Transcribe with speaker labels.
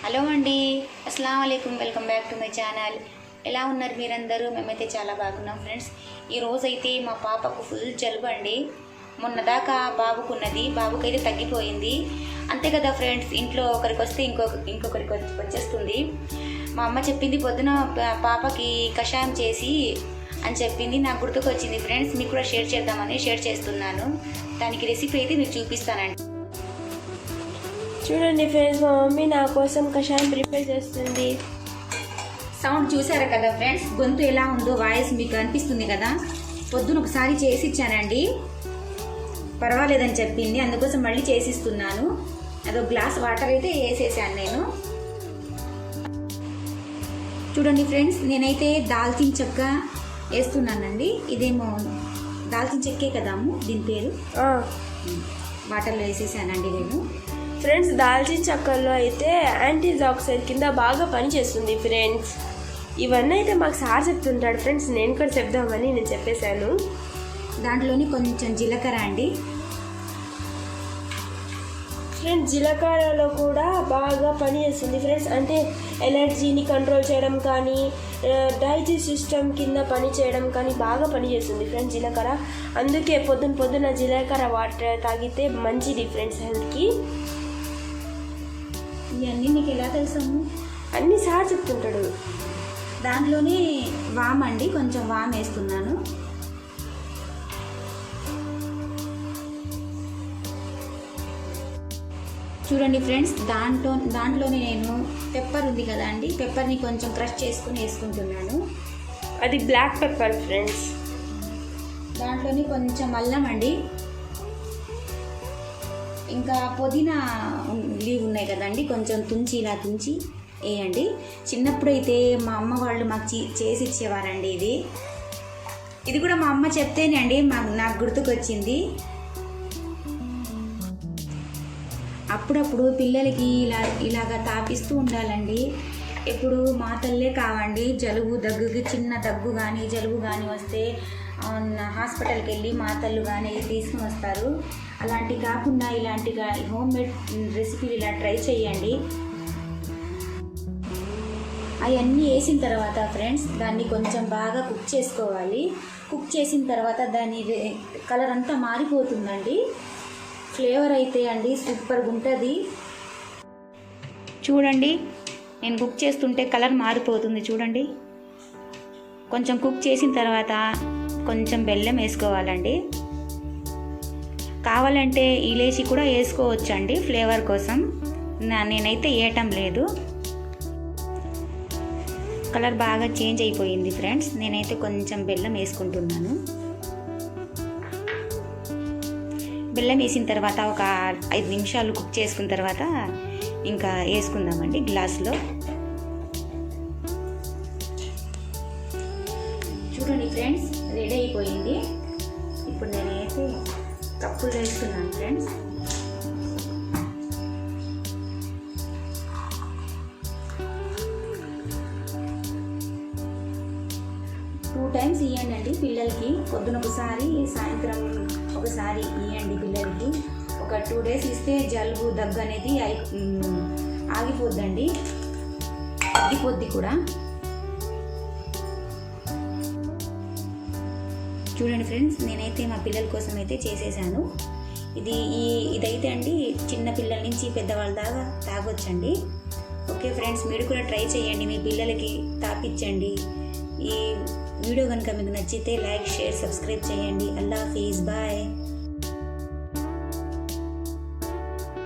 Speaker 1: Hello అండి, అస్సలాము అలైకుం. Welcome back to my channel. ఎలా ఉన్నారు మీరందరూ? మేమైతే చాలా బాగున్నాం ఫ్రెండ్స్. ఈరోజైతే మా పాపకు ఫుల్ జలుబు అండి. మొన్నదాకా బాబుకున్నది, బాబుకైతే తగ్గిపోయింది. అంతే కదా ఫ్రెండ్స్, ఇంట్లో ఒకరికి వస్తే ఇంకొకరికి వచ్చేస్తుంది. మా అమ్మ చెప్పింది పొద్దున పాపకి కషాయం చేసి అని చెప్పింది. నాకు గుర్తుకొచ్చింది ఫ్రెండ్స్, మీకు కూడా షేర్ చేద్దామని షేర్ చేస్తున్నాను. దానికి రెసిపీ అయితే మీకు చూపిస్తానండి.
Speaker 2: చూడండి ఫ్రెండ్స్, మా మమ్మీ నా కోసం కషాయం ప్రిపేర్ చేస్తుంది.
Speaker 1: సౌండ్ చూసారా కదా ఫ్రెండ్స్, గొంతు ఎలా ఉందో వాయిస్ మీకు అనిపిస్తుంది కదా. పొద్దున ఒకసారి చేసి ఇచ్చానండి, పర్వాలేదని చెప్పింది, అందుకోసం మళ్ళీ చేసిస్తున్నాను. అదొక గ్లాస్ వాటర్ అయితే వేసేసాను నేను. చూడండి ఫ్రెండ్స్, నేనైతే దాల్చిన చెక్క వేస్తున్నానండి. ఇదేమో దాల్చిన చెక్కే కదాము దీని పేరు. వాటర్లో వేసేసానండి నేను.
Speaker 2: ఫ్రెండ్స్, దాల్చిన చెక్కల్లో అయితే యాంటీఆక్సిడెంట్ కింద బాగా పనిచేస్తుంది ఫ్రెండ్స్. ఇవన్నీ అయితే మాకు సార్ చెప్తుంటాడు ఫ్రెండ్స్, నేను కూడా చెప్దామని నేను చెప్పేశాను.
Speaker 1: దాంట్లోని కొంచెం జీలకర్ర అండి.
Speaker 2: ఫ్రెండ్స్, జీలకర్రలో కూడా బాగా పనిచేస్తుంది ఫ్రెండ్స్. అంటే ఎలర్జీని కంట్రోల్ చేయడం కానీ, డైజెస్ట్ సిస్టమ్ కింద పని చేయడం కానీ బాగా పనిచేస్తుంది ఫ్రెండ్స్ జీలకర్ర. అందుకే పొద్దున జీలకర్ర వాటర్ తాగితే మంచిది ఫ్రెండ్స్ హెల్త్కి.
Speaker 1: ఇవన్నీ నీకు ఎలా తెలుసాము?
Speaker 2: అన్నీ సార్ చెప్తుంటాడు.
Speaker 1: దాంట్లోనే వామ్ అండి, కొంచెం వామ్ వేస్తున్నాను. చూడండి ఫ్రెండ్స్, దాంట్లోనే నేను పెప్పర్ ఉంది కదా అండి, పెప్పర్ని కొంచెం క్రష్ చేసుకుని వేసుకుంటున్నాను.
Speaker 2: అది బ్లాక్ పెప్పర్ ఫ్రెండ్స్.
Speaker 1: దాంట్లోని కొంచెం అల్లం అండి, ఇంకా పుదీనా లీవ్ ఉన్నాయి కదండి, కొంచెం ఇలా తుంచి వేయండి. చిన్నప్పుడైతే మా అమ్మ వాళ్ళు మాకు చేసి ఇచ్చేవారండి. ఇది కూడా మా అమ్మ చెప్తేనే అండి నాకు గుర్తుకొచ్చింది. అప్పుడప్పుడు పిల్లలకి ఇలాగా తాపిస్తూ ఉండాలండి. ఎప్పుడు మాటల్లే కావండి. జలుబు దగ్గుకి చిన్న దగ్గు కానీ జలుబు కానీ వస్తే హాస్పిటల్కి వెళ్ళి మాతళ్ళు కానీ తీసుకుని వస్తారు. అలాంటి కాకుండా ఇలాంటి హోమ్ మేడ్ రెసిపీలు ఇలా ట్రై చేయండి. అవన్నీ వేసిన తర్వాత ఫ్రెండ్స్ దాన్ని కొంచెం బాగా కుక్ చేసుకోవాలి. కుక్ చేసిన తర్వాత దాని కలర్ అంతా మారిపోతుందండి. ఫ్లేవర్ అయితే అండి సూపర్గా ఉంటుంది. చూడండి, నేను కుక్ చేస్తుంటే కలర్ మారిపోతుంది చూడండి. కొంచెం కుక్ చేసిన తర్వాత కొంచెం బెల్లం వేసుకోవాలండి. కావాలంటే ఇలేచి కూడా వేసుకోవచ్చండి ఫ్లేవర్ కోసం. నేనైతే వేయటం లేదు. కలర్ బాగా చేంజ్ అయిపోయింది ఫ్రెండ్స్. నేనైతే కొంచెం బెల్లం వేసుకుంటున్నాను. బెల్లం వేసిన తర్వాత ఒక 5 నిమిషాలు కుక్ చేసుకున్న తర్వాత ఇంకా వేసుకుందామండి గ్లాసులో. చూడండి ఫ్రెండ్స్, రెడీ అయిపోయింది. ఇప్పుడు నేనైతే కప్పులు వేస్తున్నాను ఫ్రెండ్స్. టూ టైమ్స్ ఇవ్వండి అండి పిల్లలకి. పొద్దున ఒకసారి, సాయంత్రం ఒకసారి ఇవ్వండి పిల్లలకి. ఒక 2 days ఇస్తే జలుబు దగ్గు అనేది ఆగిపోద్దండి, తగ్గిపోద్ది కూడా. చూడండి ఫ్రెండ్స్, నేనైతే మా పిల్లల కోసం అయితే చేసేసాను. ఇదైతే అండి చిన్న పిల్లల నుంచి పెద్దవాళ్ళ దాకా తాగొచ్చండి. ఓకే ఫ్రెండ్స్, మీరు కూడా ట్రై చేయండి, మీ పిల్లలకి తాపించండి. ఈ వీడియో కనుక మీకు నచ్చితే లైక్, షేర్, సబ్స్క్రైబ్ చేయండి. అల్లా హాఫీజ్, బాయ్.